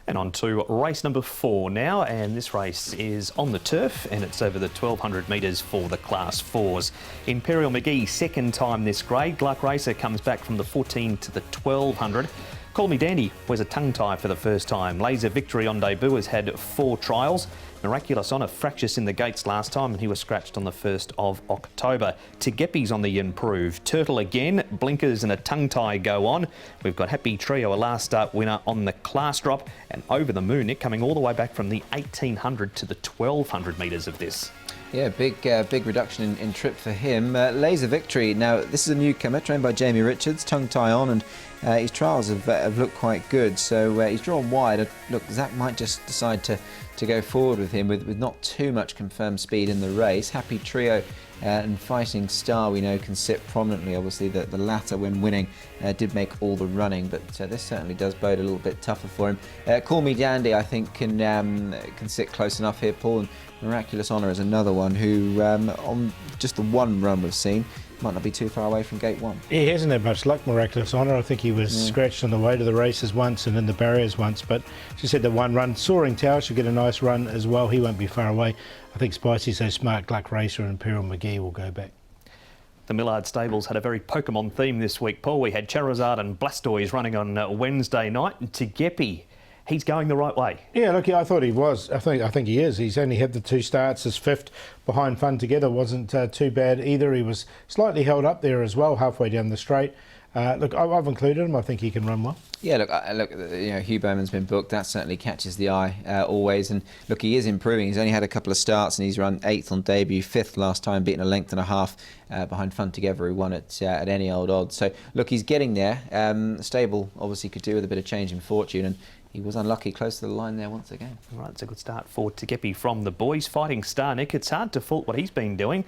And on to race number 4 now, and this race is on the turf and it's over the 1200 metres for the Class 4s. Imperial McGee, second time this grade. Gluck Racer comes back from the 14 to the 1200. Call Me Dandy wears a tongue tie for the first time. Laser Victory on debut has had 4 trials. Miraculous Honour fractures in the gates last time and he was scratched on the 1st of October. Tegepi's on the improve. Turtle again, blinkers and a tongue tie go on. We've got Happy Trio, a last start winner on the class drop, and Over the Moon, Nick, coming all the way back from the 1800 to the 1200 metres of this. Yeah, big reduction in trip for him. Laser Victory, now this is a newcomer trained by Jamie Richards, tongue tie on, and his trials have looked quite good, so he's drawn wide. Look, Zach might just decide to go forward with him with not too much confirmed speed in the race. Happy Trio and Fighting Star, we know, can sit prominently. Obviously the latter, when winning, did make all the running, but this certainly does bode a little bit tougher for him. Call Me Dandy, I think, can sit close enough here, Paul, and Miraculous Honour is another one who, on just the one run we've seen, might not be too far away from gate 1. He hasn't had much luck, Miraculous Honour. I think he was scratched on the way to the races once and in the barriers once, but she said the one run. Soaring Tower should get a nice run as well. He won't be far away. I think Spicy's so smart. Gluck Racer and Imperial McGee will go back. The Millard Stables had a very Pokemon theme this week, Paul. We had Charizard and Blastoise running on Wednesday night, and Tegepi, he's going the right way. Yeah, look, I thought he was. I think he is. He's only had the 2 starts. His 5th behind Fun Together wasn't too bad either. He was slightly held up there as well, halfway down the straight. Look, I've included him. I think he can run well. Yeah, look, you know, Hugh Bowman's been booked. That certainly catches the eye always. And look, he is improving. He's only had a couple of starts and he's run 8th on debut, 5th last time, beating a length and a half behind Fun Together, who won at any old odds. So look, he's getting there. Stable obviously could do with a bit of change in fortune, and he was unlucky, close to the line there once again. Right, it's a good start for Tegepi from the boys. Fighting Star, Nick, it's hard to fault what he's been doing.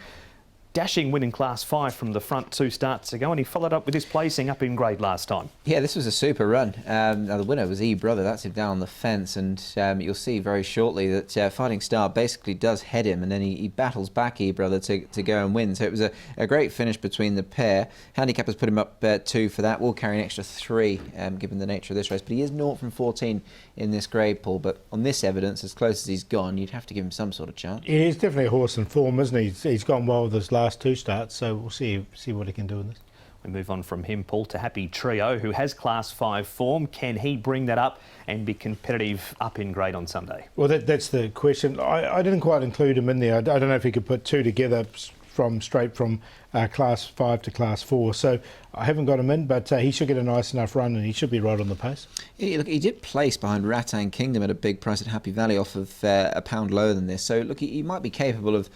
Dashing win in Class 5 from the front 2 starts ago, and he followed up with his placing up in grade last time. Yeah, this was a super run. Now the winner was E-Brother. That's him down on the fence, and you'll see very shortly that Fighting Star basically does head him, and then he battles back E-Brother to go and win. So it was a great finish between the pair. Handicappers put him up 2 for that. We'll carry an extra 3 given the nature of this race, but he is 0 from 14 in this grade, Paul. But on this evidence, as close as he's gone, you'd have to give him some sort of chance. Yeah, he's definitely a horse in form, isn't he? He's gone well with his last 2 starts, so we'll see what he can do in this. We move on from him, Paul, to Happy Trio, who has Class 5 form. Can he bring that up and be competitive up in grade on Sunday? Well, that's the question. I didn't quite include him in there. I don't know if he could put 2 together straight from Class 5 to Class 4. So I haven't got him in, but he should get a nice enough run and he should be right on the pace. Yeah, look, he did place behind Rattan Kingdom at a big price at Happy Valley off of a pound lower than this. So look, he might be capable of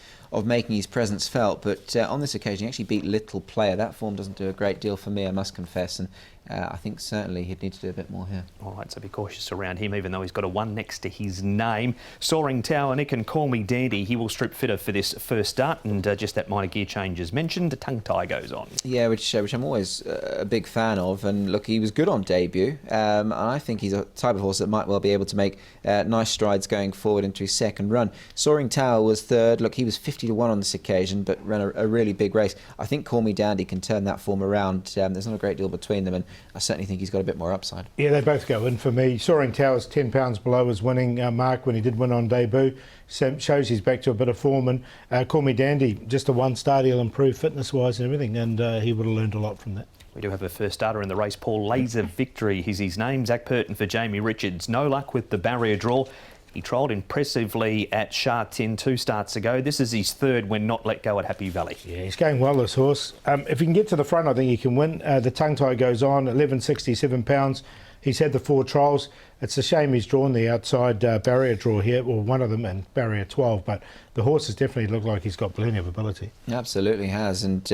making his presence felt, but on this occasion he actually beat Little Player. That form doesn't do a great deal for me, I must confess, and I think certainly he'd need to do a bit more here. All right, so be cautious around him, even though he's got a 1 next to his name. Soaring Tower, Nick, and Call Me Dandy, he will strip fitter for this first start, and just that minor gear change as mentioned, the tongue tie goes on. Yeah, which I'm always a big fan of, and look, he was good on debut, and I think he's a type of horse that might well be able to make nice strides going forward into his second run. Soaring Tower was 3rd. Look, he was 50 to 1 on this occasion, but ran a really big race. I think Call Me Dandy can turn that form around. There's not a great deal between them, and I certainly think he's got a bit more upside. Yeah, they both go in for me. Soaring Tower's 10 pounds below his winning mark when he did win on debut. Shows he's back to a bit of form, and Call Me Dandy, just a 1 start, he'll improve fitness-wise and everything, and he would have learned a lot from that. We do have a first starter in the race, Paul. Laser Victory is his name. Zach Purton for Jamie Richards. No luck with the barrier draw. He trialled impressively at Sha Tin 2 starts ago. This is his 3rd when not let go at Happy Valley. Yeah, he's going well, this horse. If he can get to the front, I think he can win. The tongue tie goes on, 1167 pounds. He's had the 4 trials. It's a shame he's drawn the outside barrier draw here, or one of them, and barrier 12, but the horse has definitely looked like he's got plenty of ability. Absolutely has, and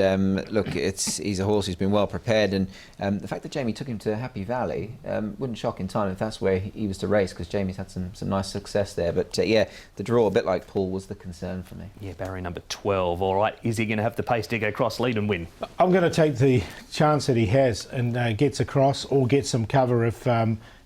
look, he's a horse who's been well prepared, and the fact that Jamie took him to Happy Valley wouldn't shock in time if that's where he was to race, because Jamie's had some nice success there, but yeah, the draw, a bit like Paul, was the concern for me. Yeah, barrier number 12, all right. Is he going to have the pace to go across, lead and win? I'm going to take the chance that he has and gets across or gets some cover if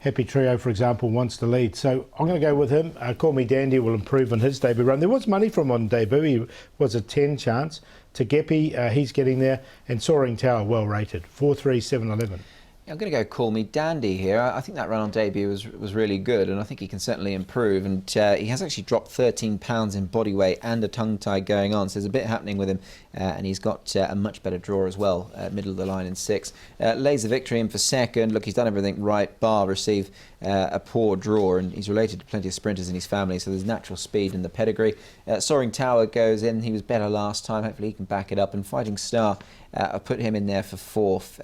Happy Trio, for example, wants to lead. So I'm going to go with him. Call Me Dandy will improve on his debut run. There was money from on debut. He was a 10 chance. Tegepi, he's getting there. And Soaring Tower, well rated. 4, 3, 7, 11. Yeah, I'm going to go Call Me Dandy here. I think that run on debut was really good, and I think he can certainly improve. And he has actually dropped 13 pounds in body weight and a tongue tie going on, so there's a bit happening with him, and he's got a much better draw as well, middle of the line in 6. Laser Victory in for second. Look, he's done everything right, bar receive a poor draw, and he's related to plenty of sprinters in his family, so there's natural speed in the pedigree. Soaring Tower goes in. He was better last time. Hopefully he can back it up. And Fighting Star, I've put him in there for 4th,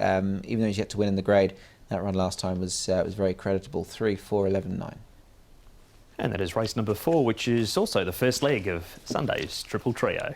even though he's yet to win in the grade. That run last time was very creditable. 3, 4, 11, 9. And that is race number 4, which is also the first leg of Sunday's Triple Trio.